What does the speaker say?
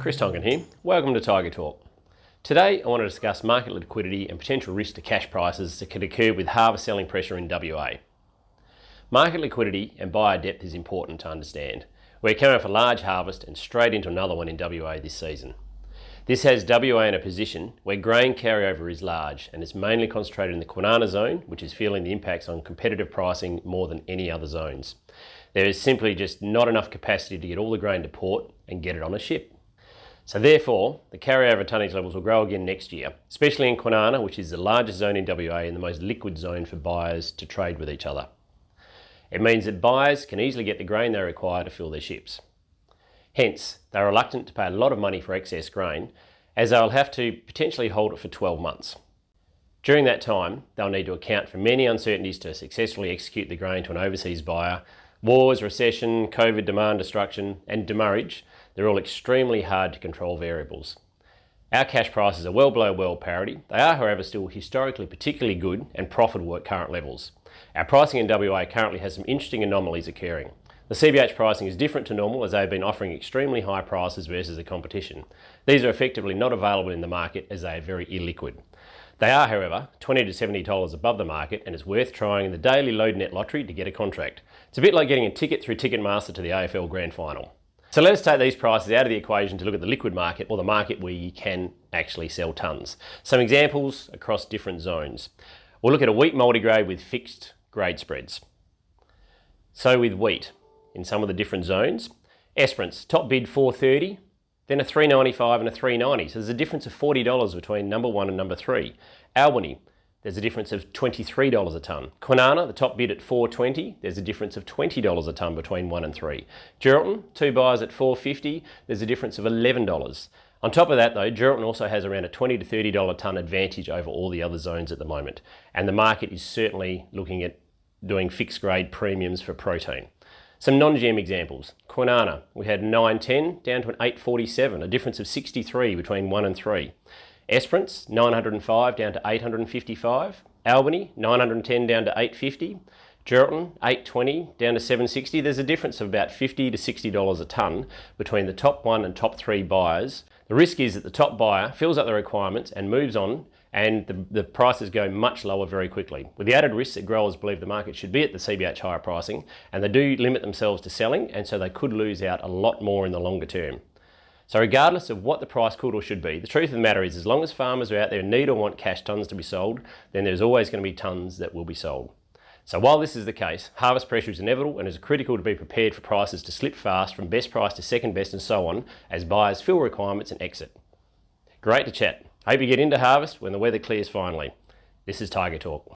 Chris Tonkin here. Welcome to Tiger Talk. Today I want to discuss market liquidity and potential risk to cash prices that could occur with harvest selling pressure in WA. Market liquidity and buyer depth is important to understand. We're coming off a large harvest and straight into another one in WA this season. This has WA in a position where grain carryover is large and is mainly concentrated in the Kwinana zone, which is feeling the impacts on competitive pricing more than any other zones. There is simply just not enough capacity to get all the grain to port and get it on a ship. So therefore, the carryover tonnage levels will grow again next year, especially in Kwinana, which is the largest zone in WA and the most liquid zone for buyers to trade with each other. It means that buyers can easily get the grain they require to fill their ships. Hence, they're reluctant to pay a lot of money for excess grain, as they'll have to potentially hold it for 12 months. During that time, they'll need to account for many uncertainties to successfully execute the grain to an overseas buyer. Wars, recession, COVID demand destruction, and demurrage, they're all extremely hard to control variables. Our cash prices are well below world parity. They are, however, still historically particularly good and profitable at current levels. Our pricing in WA currently has some interesting anomalies occurring. The CBH pricing is different to normal as they have been offering extremely high prices versus the competition. These are effectively not available in the market as they are very illiquid. They are, however, $20 to $70 above the market and it's worth trying in the daily load net lottery to get a contract. It's a bit like getting a ticket through Ticketmaster to the AFL Grand Final. So let us take these prices out of the equation to look at the liquid market, or the market where you can actually sell tonnes. Some examples across different zones. We'll look at a wheat multigrade with fixed grade spreads. So with wheat, in some of the different zones, Esperance, top bid 430, then a 395 and a 390. So there's a difference of $40 between number 1 and number 3. Albany, there's a difference of $23 a tonne. Kwinana, the top bid at 420, there's a difference of $20 a tonne between 1 and 3. Geraldton, two buyers at 450, there's a difference of $11. On top of that though, Geraldton also has around a $20 to $30 tonne advantage over all the other zones at the moment. And the market is certainly looking at doing fixed grade premiums for protein. Some non-GM examples. Kwinana, we had 910 down to an 847, a difference of 63 between 1 and 3. Esperance, 905 down to 855. Albany, 910 down to 850. Geraldton, 820 down to 760. There's a difference of about $50 to $60 a tonne between the top 1 and top 3 buyers. The risk is that the top buyer fills up the requirements and moves on, and the prices go much lower very quickly, with the added risk that growers believe the market should be at the CBH higher pricing, and they do limit themselves to selling, and so they could lose out a lot more in the longer term. So regardless of what the price could or should be, the truth of the matter is as long as farmers are out there and need or want cash tonnes to be sold, then there's always going to be tonnes that will be sold. So while this is the case, harvest pressure is inevitable and it is critical to be prepared for prices to slip fast from best price to second best and so on as buyers fill requirements and exit. Great to chat. Hope you get into harvest when the weather clears finally. This is Tiger Talk.